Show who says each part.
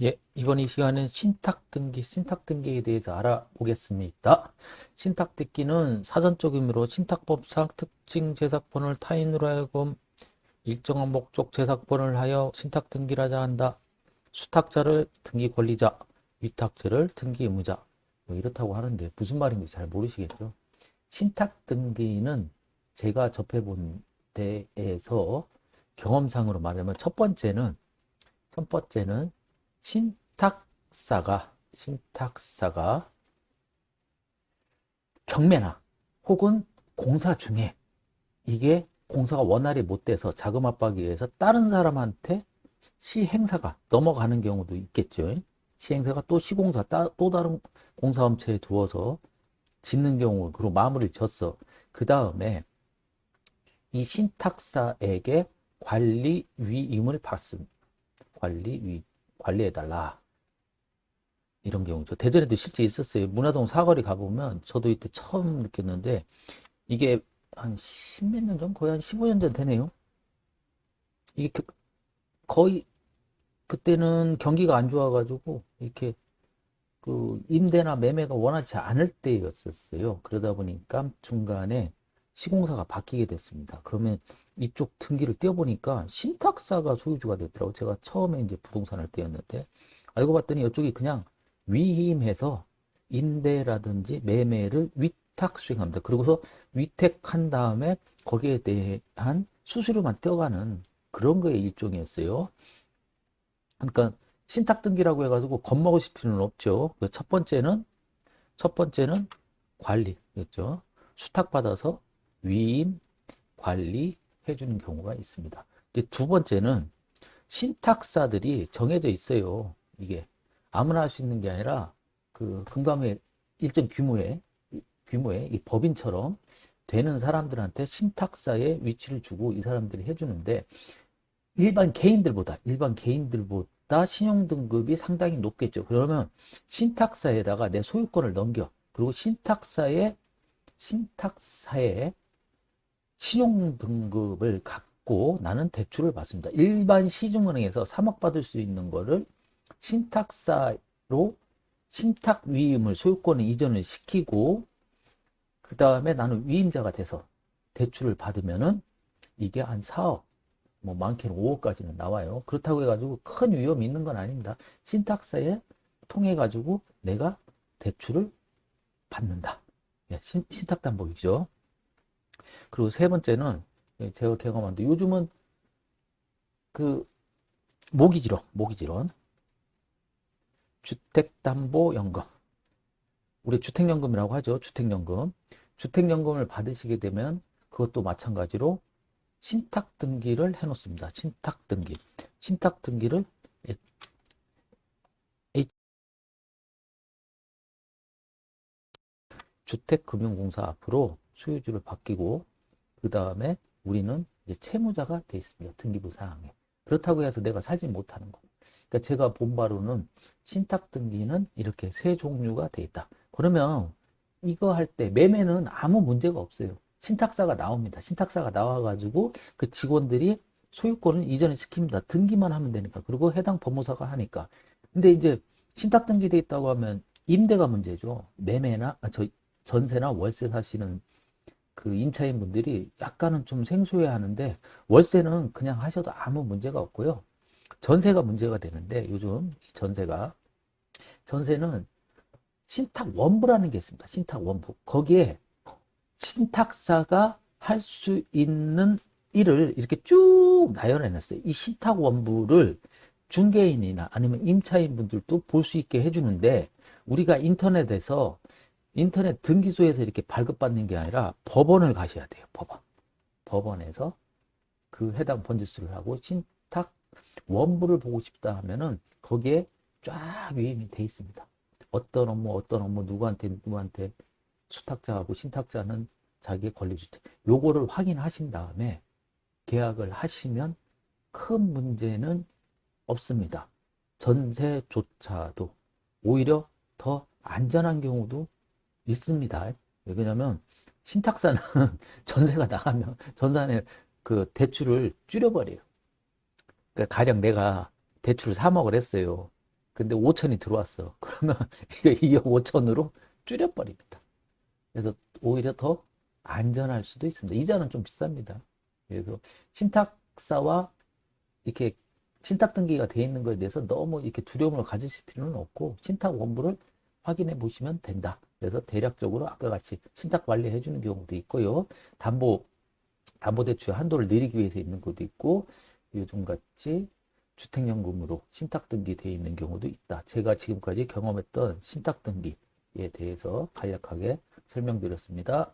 Speaker 1: 예, 이번 이 시간은 신탁등기에 대해서 알아보겠습니다. 신탁등기는 사전적 의미로 신탁법상 특징 제작본을 타인으로 하여금 일정한 목적 제작본을 하여 신탁등기라자 한다. 수탁자를 등기 권리자, 위탁자를 등기 의무자. 뭐 이렇다고 하는데 무슨 말인지 잘 모르시겠죠? 신탁등기는 제가 접해본 데에서 경험상으로 말하면 첫 번째는 신탁사가 경매나 혹은 공사 중에 이게 공사가 원활히 못 돼서 자금 압박에 의해서 다른 사람한테 시행사가 넘어가는 경우도 있겠죠. 시행사가 또 시공사, 또 다른 공사업체에 두어서 짓는 경우, 그리고 마무리를 졌어. 그 다음에 이 신탁사에게 관리 위임을 받습니다. 관리해달라. 이런 경우죠. 대전에도 실제 있었어요. 문화동 사거리 가보면 저도 이때 처음 느꼈는데 이게 한 십몇 년 전, 거의 한 15년 전 되네요. 이게 거의 그때는 경기가 안 좋아가지고 이렇게 그 임대나 매매가 원활치 않을 때였었어요. 그러다 보니까 중간에 시공사가 바뀌게 됐습니다. 그러면 이쪽 등기를 떼어보니까 신탁사가 소유주가 됐더라고요. 제가 처음에 이제 부동산을 떼었는데 알고 봤더니 이쪽이 그냥 위임해서 임대라든지 매매를 위탁 수행합니다. 그리고서 위탁한 다음에 거기에 대한 수수료만 떼어가는 그런 거의 일종이었어요. 그러니까 신탁 등기라고 해가지고 겁먹으실 필요는 없죠. 그 첫 번째는 관리였죠. 수탁받아서 위임, 관리 해주는 경우가 있습니다. 이제 두 번째는 신탁사들이 정해져 있어요. 이게 아무나 할 수 있는 게 아니라 그 금감회 일정 규모의 이 법인처럼 되는 사람들한테 신탁사의 위치를 주고 이 사람들이 해주는데 일반 개인들보다 신용 등급이 상당히 높겠죠. 그러면 신탁사에다가 내 소유권을 넘겨. 그리고 신탁사의 신용 등급을 갖고 나는 대출을 받습니다. 일반 시중은행에서 3억 받을 수 있는 거를 신탁사로 신탁 위임을 소유권을 이전을 시키고 그 다음에 나는 위임자가 돼서 대출을 받으면은 이게 한 4억, 뭐 많게는 5억까지는 나와요. 그렇다고 해가지고 큰 위험이 있는 건 아닙니다. 신탁사에 통해 가지고 내가 대출을 받는다. 예, 신탁담보이죠. 그리고 세 번째는 제가 경험한데 요즘은 그 모기지론, 주택담보연금, 우리 주택연금이라고 하죠. 주택연금을 받으시게 되면 그것도 마찬가지로 신탁 등기를 해놓습니다. 신탁 등기를 주택금융공사 앞으로 소유주를 바뀌고 그 다음에 우리는 이제 채무자가 돼 있습니다. 등기부 사항에. 그렇다고 해서 내가 살지 못하는 거. 그러니까 제가 본 바로는 신탁 등기는 이렇게 세 종류가 돼 있다. 그러면 이거 할 때 매매는 아무 문제가 없어요. 신탁사가 나옵니다. 신탁사가 나와가지고 그 직원들이 소유권을 이전을 시킵니다. 등기만 하면 되니까. 그리고 해당 법무사가 하니까. 근데 이제 신탁 등기돼 있다고 하면 임대가 문제죠. 전세나 월세 사시는 그 임차인 분들이 약간은 좀 생소해 하는데 월세는 그냥 하셔도 아무 문제가 없고요. 전세가 문제가 되는데 요즘 전세는 신탁 원부라는 게 있습니다. 신탁 원부. 거기에 신탁사가 할 수 있는 일을 이렇게 쭉 나열해 놨어요. 이 신탁 원부를 중개인이나 아니면 임차인 분들도 볼 수 있게 해주는데 우리가 인터넷 등기소에서 이렇게 발급받는 게 아니라 법원을 가셔야 돼요. 법원에서 그 해당 번지수를 하고 신탁 원부를 보고 싶다 하면은 거기에 쫙 위임이 돼 있습니다. 어떤 업무, 누구한테 수탁자하고 신탁자는 자기의 권리주택. 요거를 확인하신 다음에 계약을 하시면 큰 문제는 없습니다. 전세조차도 오히려 더 안전한 경우도 있습니다. 왜냐면 신탁사는 전세가 나가면 전산에 그 대출을 줄여버려요. 그러니까 가령 내가 대출을 3억을 했어요. 근데 5천이 들어왔어. 그러면 이거 2억 5천으로 줄여버립니다. 그래서 오히려 더 안전할 수도 있습니다. 이자는 좀 비쌉니다. 그래서 신탁사와 이렇게 신탁 등기가 되어 있는 것에 대해서 너무 이렇게 두려움을 가지실 필요는 없고 신탁 원부를 확인해 보시면 된다. 그래서 대략적으로 아까 같이 신탁 관리해 주는 경우도 있고요. 담보대출 한도를 내리기 위해서 있는 것도 있고 요즘같이 주택연금으로 신탁 등기되어 있는 경우도 있다. 제가 지금까지 경험했던 신탁 등기에 대해서 간략하게 설명드렸습니다.